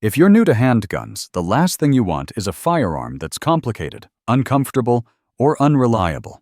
If you're new to handguns, the last thing you want is a firearm that's complicated, uncomfortable, or unreliable.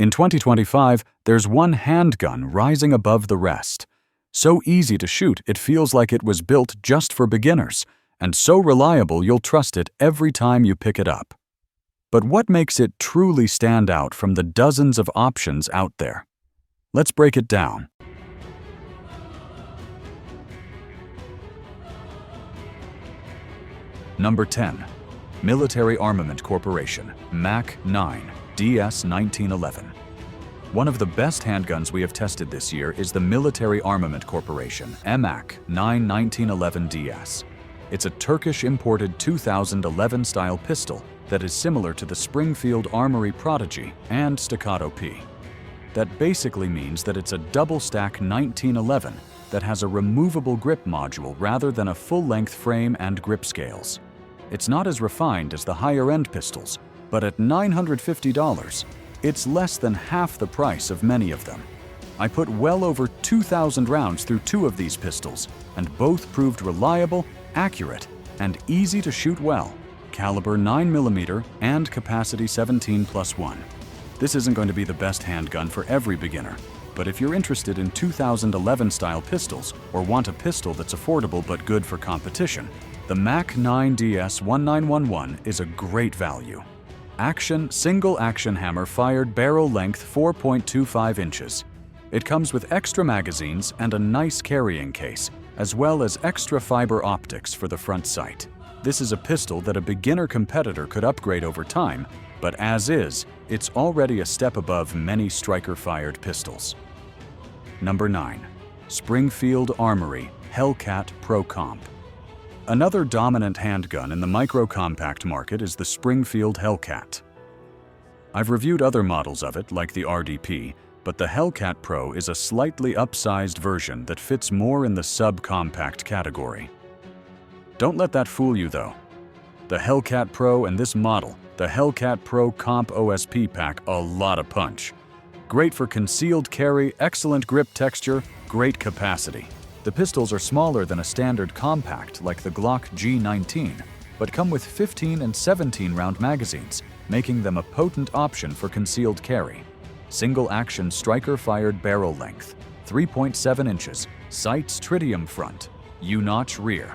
In 2025, there's one handgun rising above the rest. So easy to shoot, it feels like it was built just for beginners, and so reliable you'll trust it every time you pick it up. But what makes it truly stand out from the dozens of options out there? Let's break it down. Number 10. Military Armament Corporation, MAC-9 DS1911. One of the best handguns we have tested this year is the Military Armament Corporation, MAC-9 1911DS. It's a Turkish-imported 2011 style pistol that is similar to the Springfield Armory Prodigy and Staccato P. That basically means that it's a double-stack 1911 that has a removable grip module rather than a full-length frame and grip scales. It's not as refined as the higher-end pistols, but at $950, it's less than half the price of many of them. I put well over 2,000 rounds through two of these pistols, and both proved reliable, accurate, and easy to shoot well. Caliber 9mm and capacity 17+1. This isn't going to be the best handgun for every beginner, but if you're interested in 2011 style pistols or want a pistol that's affordable but good for competition, the MAC-9 DS1911 is a great value. Single action hammer fired barrel length 4.25 inches. It comes with extra magazines and a nice carrying case, as well as extra fiber optics for the front sight. This is a pistol that a beginner competitor could upgrade over time, but as is, it's already a step above many striker-fired pistols. Number 9. Springfield Armory Hellcat Pro Comp. Another dominant handgun in the micro-compact market is the Springfield Hellcat. I've reviewed other models of it, like the RDP, but the Hellcat Pro is a slightly upsized version that fits more in the subcompact category. Don't let that fool you, though. The Hellcat Pro and this model, the Hellcat Pro Comp OSP, pack a lot of punch. Great for concealed carry, excellent grip texture, great capacity. The pistols are smaller than a standard compact like the Glock G19, but come with 15 and 17 round magazines, making them a potent option for concealed carry. Single-action striker-fired barrel length, 3.7 inches, sights tritium front, U-notch rear.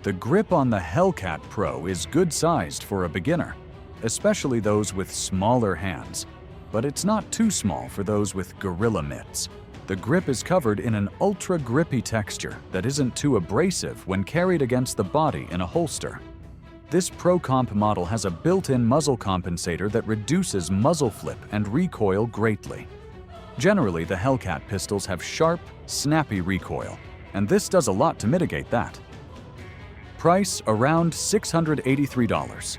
The grip on the Hellcat Pro is good-sized for a beginner, especially those with smaller hands, but it's not too small for those with gorilla mitts. The grip is covered in an ultra-grippy texture that isn't too abrasive when carried against the body in a holster. This Pro Comp model has a built-in muzzle compensator that reduces muzzle flip and recoil greatly. Generally, the Hellcat pistols have sharp, snappy recoil, and this does a lot to mitigate that. Price around $683.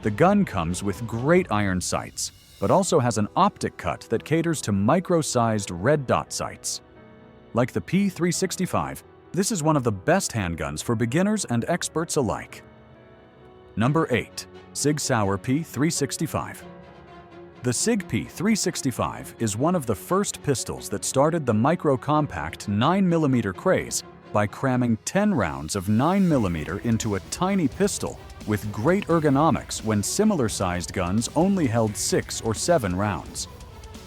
The gun comes with great iron sights, but also has an optic cut that caters to micro-sized red dot sights. Like the P365, this is one of the best handguns for beginners and experts alike. Number 8. Sig Sauer P365. The SIG P365 is one of the first pistols that started the micro-compact 9mm craze by cramming 10 rounds of 9mm into a tiny pistol with great ergonomics when similar-sized guns only held 6 or 7 rounds.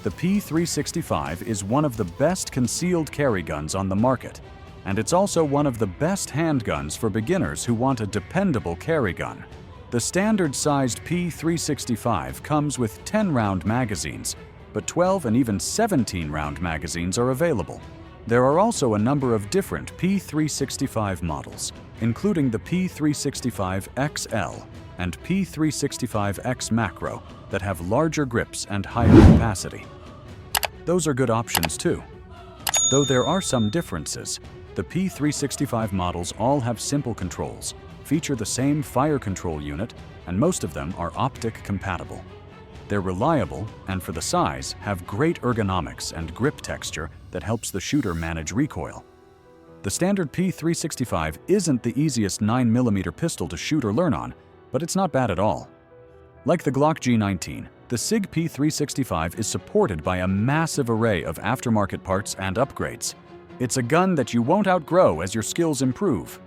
The P365 is one of the best concealed carry guns on the market, and it's also one of the best handguns for beginners who want a dependable carry gun. The standard-sized P365 comes with 10-round magazines, but 12 and even 17-round magazines are available. There are also a number of different P365 models, including the P365 XL and P365X Macro that have larger grips and higher capacity. Those are good options too. Though there are some differences, the P365 models all have simple controls, feature the same fire control unit, and most of them are optic compatible. They're reliable and, for the size, have great ergonomics and grip texture that helps the shooter manage recoil. The standard P365 isn't the easiest 9mm pistol to shoot or learn on, but it's not bad at all. Like the Glock G19, the SIG P365 is supported by a massive array of aftermarket parts and upgrades. It's a gun that you won't outgrow as your skills improve.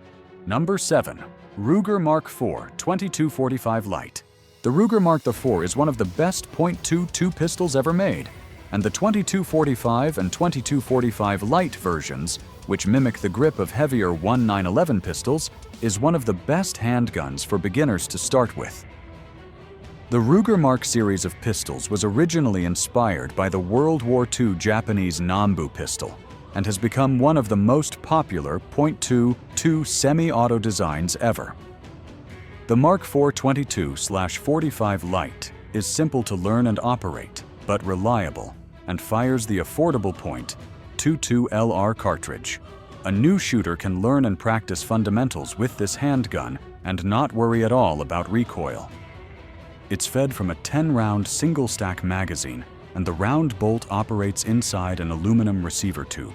Number 7. Ruger Mark IV 2245 Light. The Ruger Mark IV is one of the best .22 pistols ever made, and the 2245 and 2245 Light versions, which mimic the grip of heavier 1911 pistols, is one of the best handguns for beginners to start with. The Ruger Mark series of pistols was originally inspired by the World War II Japanese Nambu pistol and has become one of the most popular .22 semi-auto designs ever. The Mark IV 22/45 Light is simple to learn and operate, but reliable, and fires the affordable .22 LR cartridge. A new shooter can learn and practice fundamentals with this handgun and not worry at all about recoil. It's fed from a 10-round single-stack magazine, and the round bolt operates inside an aluminum receiver tube.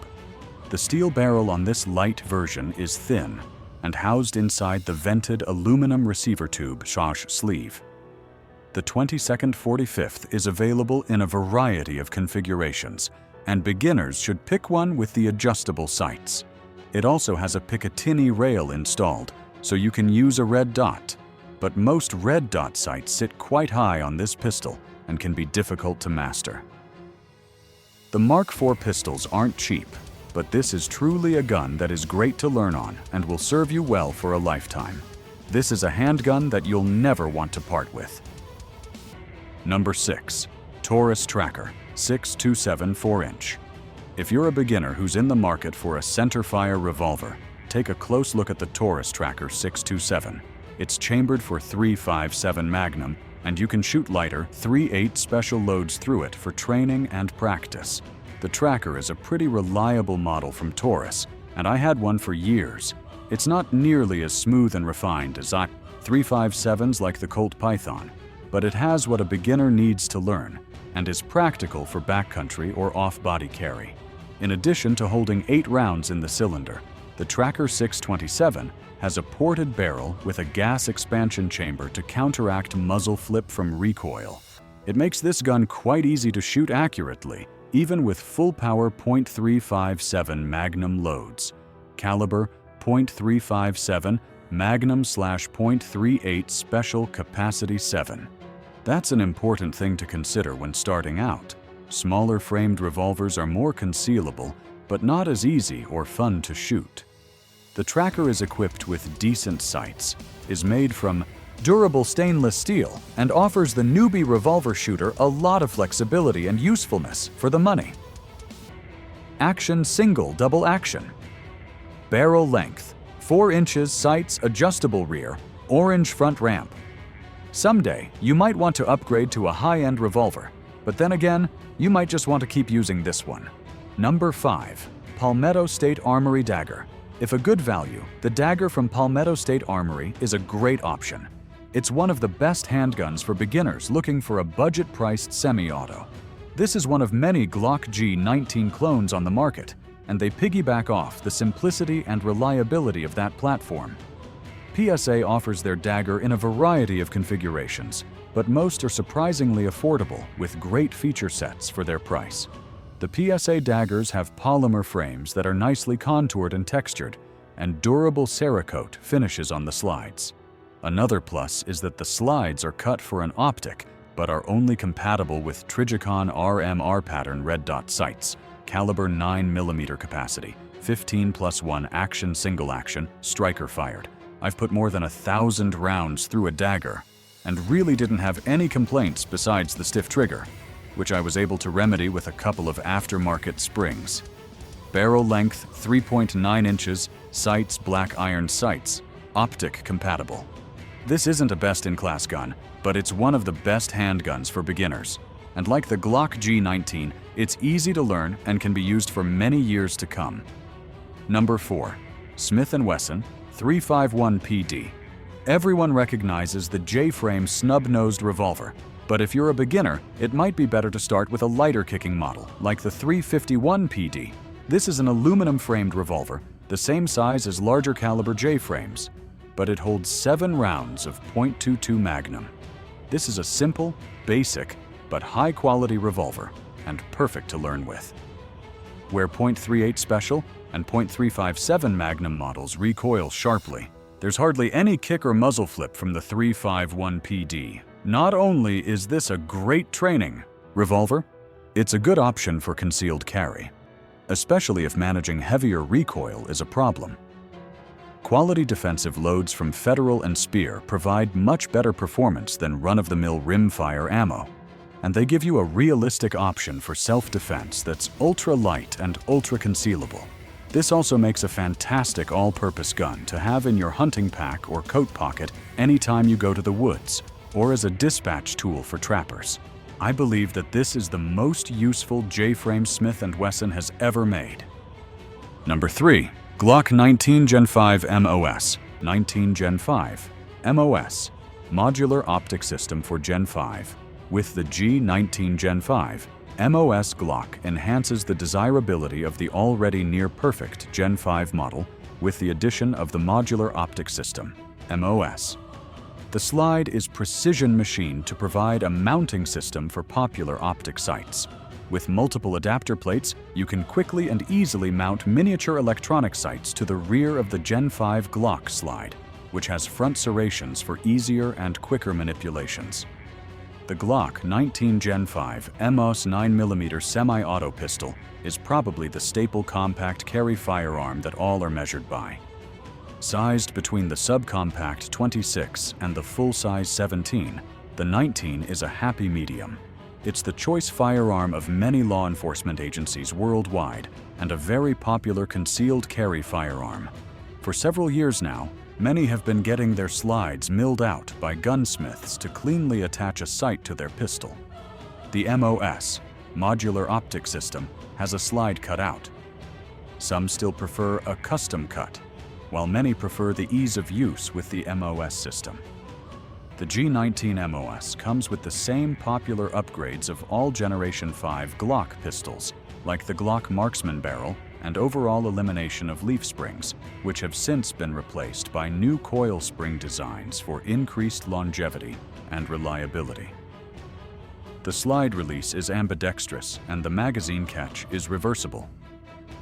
The steel barrel on this light version is thin and housed inside the vented aluminum receiver tube sleeve. The 22nd 45th is available in a variety of configurations, and beginners should pick one with the adjustable sights. It also has a Picatinny rail installed, so you can use a red dot, but most red dot sights sit quite high on this pistol and can be difficult to master. The Mark IV pistols aren't cheap, but this is truly a gun that is great to learn on and will serve you well for a lifetime. This is a handgun that you'll never want to part with. Number 6. Taurus Tracker 6.27 4-inch. If you're a beginner who's in the market for a centerfire revolver, take a close look at the Taurus Tracker 6.27. It's chambered for .357 Magnum, and you can shoot lighter .38 special loads through it for training and practice. The Tracker is a pretty reliable model from Taurus, and I had one for years. It's not nearly as smooth and refined as .357s like the Colt Python, but it has what a beginner needs to learn, and is practical for backcountry or off-body carry. In addition to holding 8 rounds in the cylinder, the Tracker 6.27 has a ported barrel with a gas expansion chamber to counteract muzzle flip from recoil. It makes this gun quite easy to shoot accurately, even with full-power .357 Magnum loads. Caliber .357 Magnum/.38 Special Capacity 7. That's an important thing to consider when starting out. Smaller framed revolvers are more concealable, but not as easy or fun to shoot. The Tracker is equipped with decent sights, is made from durable stainless steel, and offers the newbie revolver shooter a lot of flexibility and usefulness for the money. Action single double action. Barrel length 4 inches, sights adjustable rear, orange front ramp. Someday, you might want to upgrade to a high-end revolver, but then again, you might just want to keep using this one. Number 5. Palmetto State Armory Dagger. If a good value, the Dagger from Palmetto State Armory is a great option. It's one of the best handguns for beginners looking for a budget-priced semi-auto. This is one of many Glock G19 clones on the market, and they piggyback off the simplicity and reliability of that platform. PSA offers their Dagger in a variety of configurations, but most are surprisingly affordable with great feature sets for their price. The PSA Daggers have polymer frames that are nicely contoured and textured, and durable Cerakote finishes on the slides. Another plus is that the slides are cut for an optic, but are only compatible with Trijicon RMR pattern red dot sights, caliber 9mm capacity, 15+1 action single action, striker fired. I've put more than 1,000 rounds through a Dagger, and really didn't have any complaints besides the stiff trigger, which I was able to remedy with a couple of aftermarket springs. Barrel length 3.9 inches, sights black iron sights, optic compatible. This isn't a best-in-class gun, but it's one of the best handguns for beginners. And like the Glock G19, it's easy to learn and can be used for many years to come. Number 4. Smith & Wesson 351 PD. Everyone recognizes the J-frame snub-nosed revolver, but if you're a beginner, it might be better to start with a lighter kicking model, like the 351 PD. This is an aluminum-framed revolver, the same size as larger caliber J-frames, but it holds 7 rounds of .22 Magnum. This is a simple, basic, but high-quality revolver, and perfect to learn with. Where .38 Special and .357 Magnum models recoil sharply, There's hardly any kick or muzzle flip from the 351 PD. Not only is this a great training revolver, it's a good option for concealed carry, especially if managing heavier recoil is a problem. Quality defensive loads from Federal and Speer provide much better performance than run-of-the-mill rimfire ammo, and they give you a realistic option for self-defense that's ultra-light and ultra-concealable. This also makes a fantastic all-purpose gun to have in your hunting pack or coat pocket anytime you go to the woods, or as a dispatch tool for trappers. I believe that this is the most useful J-frame Smith & Wesson has ever made. Number 3. Glock 19 Gen 5 MOS. 19 Gen 5 MOS. Modular optic system for Gen 5. With the G19 Gen 5, MOS Glock enhances the desirability of the already near-perfect Gen 5 model with the addition of the modular optic system, MOS. The slide is precision machined to provide a mounting system for popular optic sights. With multiple adapter plates, you can quickly and easily mount miniature electronic sights to the rear of the Gen 5 Glock slide, which has front serrations for easier and quicker manipulations. The Glock 19 Gen 5 MOS 9mm semi-auto pistol is probably the staple compact carry firearm that all are measured by. Sized between the subcompact 26 and the full-size 17, the 19 is a happy medium. It's the choice firearm of many law enforcement agencies worldwide and a very popular concealed carry firearm. For several years now, many have been getting their slides milled out by gunsmiths to cleanly attach a sight to their pistol. The MOS, modular optic system, has a slide cut out. Some still prefer a custom cut, while many prefer the ease of use with the MOS system. The G19 MOS comes with the same popular upgrades of all Generation 5 Glock pistols, like the Glock Marksman barrel and overall elimination of leaf springs, which have since been replaced by new coil spring designs for increased longevity and reliability. The slide release is ambidextrous and the magazine catch is reversible.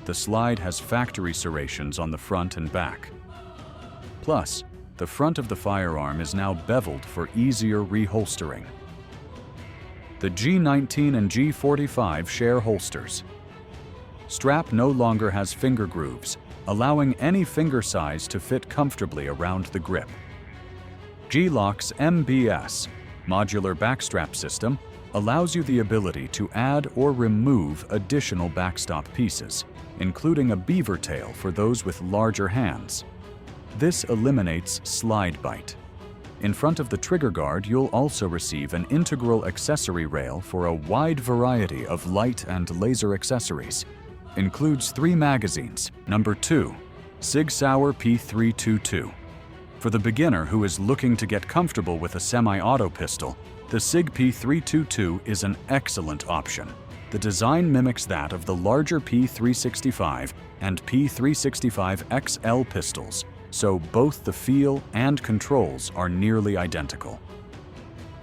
The slide has factory serrations on the front and back. Plus, the front of the firearm is now beveled for easier reholstering. The G19 and G45 share holsters. Strap no longer has finger grooves, allowing any finger size to fit comfortably around the grip. G-Lock's MBS, modular backstrap system, allows you the ability to add or remove additional backstop pieces, including a beaver tail for those with larger hands. This eliminates slide bite. In front of the trigger guard, you'll also receive an integral accessory rail for a wide variety of light and laser accessories. Includes 3 magazines. Number 2, Sig Sauer P322. For the beginner who is looking to get comfortable with a semi-auto pistol, the SIG P322 is an excellent option. The design mimics that of the larger P365 and P365 XL pistols, so both the feel and controls are nearly identical.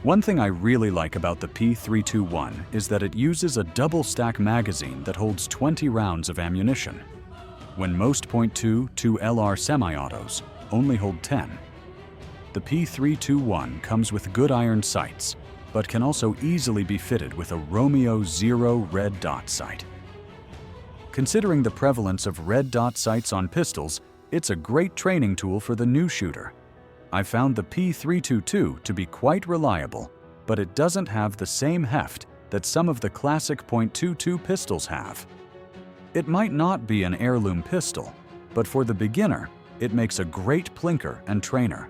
One thing I really like about the P321 is that it uses a double-stack magazine that holds 20 rounds of ammunition, when most .22 LR semi-autos only hold 10. The P321 comes with good iron sights, but can also easily be fitted with a Romeo 0 red dot sight. Considering the prevalence of red dot sights on pistols, it's a great training tool for the new shooter. I found the P322 to be quite reliable, but it doesn't have the same heft that some of the classic .22 pistols have. It might not be an heirloom pistol, but for the beginner, it makes a great plinker and trainer.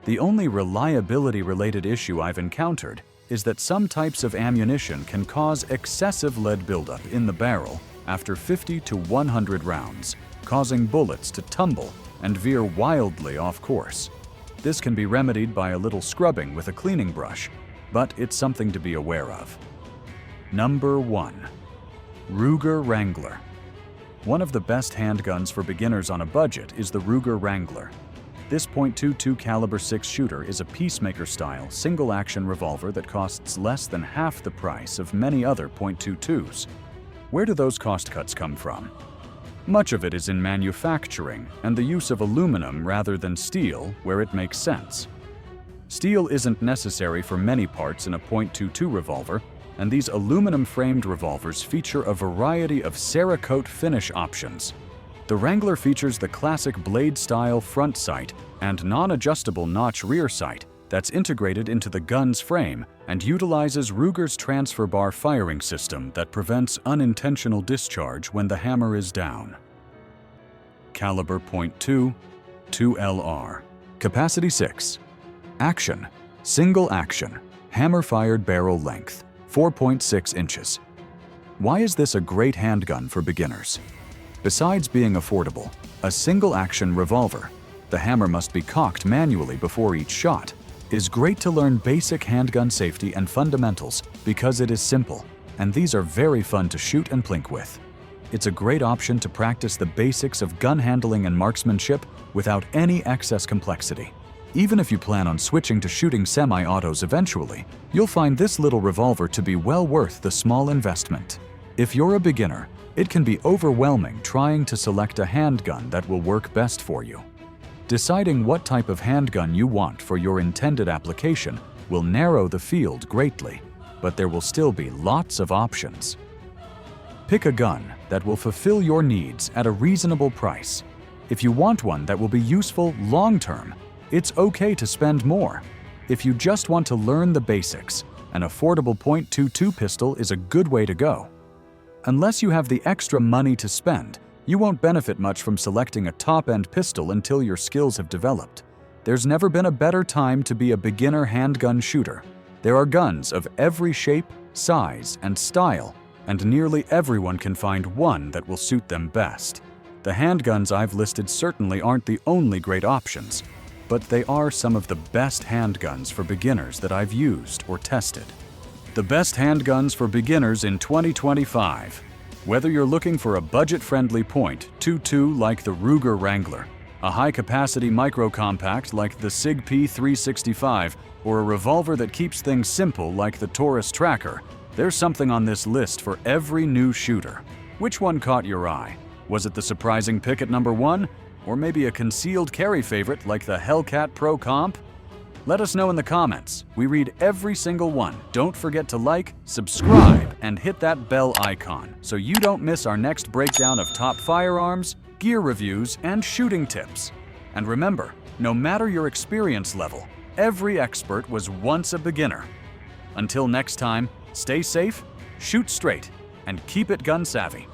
The only reliability-related issue I've encountered is that some types of ammunition can cause excessive lead buildup in the barrel after 50 to 100 rounds, causing bullets to tumble and veer wildly off course. This can be remedied by a little scrubbing with a cleaning brush, but it's something to be aware of. Number 1. Ruger Wrangler. One of the best handguns for beginners on a budget is the Ruger Wrangler. This .22 caliber 6 shooter is a peacemaker-style, single-action revolver that costs less than half the price of many other .22s. Where do those cost cuts come from? Much of it is in manufacturing and the use of aluminum rather than steel where it makes sense. Steel isn't necessary for many parts in a .22 revolver, and these aluminum-framed revolvers feature a variety of Cerakote finish options. The Wrangler features the classic blade-style front sight and non-adjustable notch rear sight that's integrated into the gun's frame and utilizes Ruger's transfer bar firing system that prevents unintentional discharge when the hammer is down. Caliber .2, 2LR. Capacity 6. Action. Single action. Hammer-fired barrel length, 4.6 inches. Why is this a great handgun for beginners? Besides being affordable, a single-action revolver, the hammer must be cocked manually before each shot, is great to learn basic handgun safety and fundamentals because it is simple, and these are very fun to shoot and plink with. It's a great option to practice the basics of gun handling and marksmanship without any excess complexity. Even if you plan on switching to shooting semi-autos eventually, you'll find this little revolver to be well worth the small investment. If you're a beginner, it can be overwhelming trying to select a handgun that will work best for you. Deciding what type of handgun you want for your intended application will narrow the field greatly, but there will still be lots of options. Pick a gun that will fulfill your needs at a reasonable price. If you want one that will be useful long-term, it's okay to spend more. If you just want to learn the basics, an affordable .22 pistol is a good way to go. Unless you have the extra money to spend, you won't benefit much from selecting a top-end pistol until your skills have developed. There's never been a better time to be a beginner handgun shooter. There are guns of every shape, size, and style, and nearly everyone can find one that will suit them best. The handguns I've listed certainly aren't the only great options, but they are some of the best handguns for beginners that I've used or tested. The best handguns for beginners in 2025. Whether you're looking for a budget-friendly .22 like the Ruger Wrangler, a high-capacity micro-compact like the SIG P365, or a revolver that keeps things simple like the Taurus Tracker, there's something on this list for every new shooter. Which one caught your eye? Was it the surprising pick at number 1? Or maybe a concealed carry favorite like the Hellcat Pro Comp? Let us know in the comments. We read every single one. Don't forget to like, subscribe, and hit that bell icon so you don't miss our next breakdown of top firearms, gear reviews, and shooting tips. And remember, no matter your experience level, every expert was once a beginner. Until next time, stay safe, shoot straight, and keep it gun savvy.